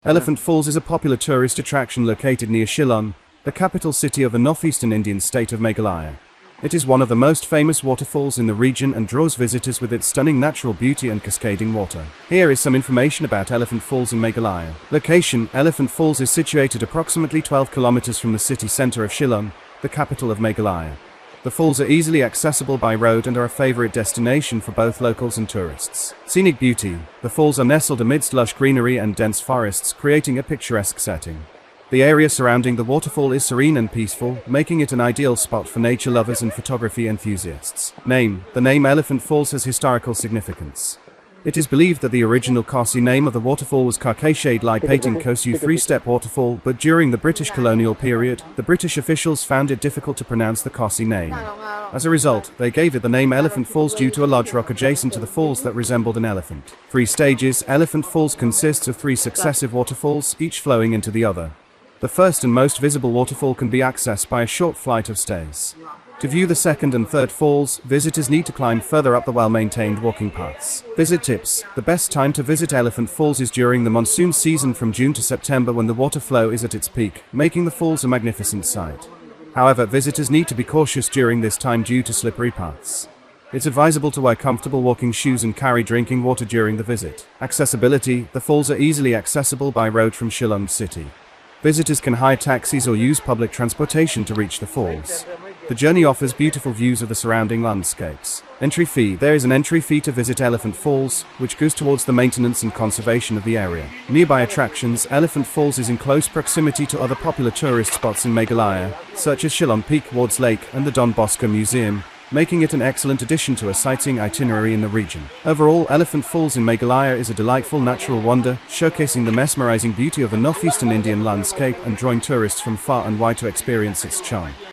Elephant Falls is a popular tourist attraction located near Shillong, the capital city of the northeastern Indian state of Meghalaya. It is one of the most famous waterfalls in the region and draws visitors with its stunning natural beauty and cascading water. Here is some information about Elephant Falls in Meghalaya. Location: Elephant Falls is situated approximately 12 kilometers from the city center of Shillong, the capital of Meghalaya. The falls are easily accessible by road and are a favorite destination for both locals and tourists. Scenic Beauty: the falls are nestled amidst lush greenery and dense forests, creating a picturesque setting. The area surrounding the waterfall is serene and peaceful, making it an ideal spot for nature lovers and photography enthusiasts. Name: the name Elephant Falls has historical significance. It is believed that the original Khasi name of the waterfall was Kshaid Lai Pateng Khohsiew, three-step waterfall, but during the British colonial period, the British officials found it difficult to pronounce the Khasi name. As a result, they gave it the name Elephant Falls due to a large rock adjacent to the falls that resembled an elephant. 3 stages: Elephant Falls consists of 3 successive waterfalls, each flowing into the other. The first and most visible waterfall can be accessed by a short flight of stairs. To view the second and third falls, visitors need to climb further up the well-maintained walking paths. Visit tips: the best time to visit Elephant Falls is during the monsoon season from June to September, when the water flow is at its peak, making the falls a magnificent sight. However, visitors need to be cautious during this time due to slippery paths. It's advisable to wear comfortable walking shoes and carry drinking water during the visit. Accessibility: the falls are easily accessible by road from Shillong city. Visitors can hire taxis or use public transportation to reach the falls. The journey offers beautiful views of the surrounding landscapes. Entry fee: there is an entry fee to visit Elephant Falls, which goes towards the maintenance and conservation of the area. Nearby attractions: Elephant Falls is in close proximity to other popular tourist spots in Meghalaya, such as Shillong Peak, Ward's Lake, and the Don Bosco Museum, making it an excellent addition to a sightseeing itinerary in the region. Overall, Elephant Falls in Meghalaya is a delightful natural wonder, showcasing the mesmerizing beauty of the northeastern Indian landscape and drawing tourists from far and wide to experience its charm.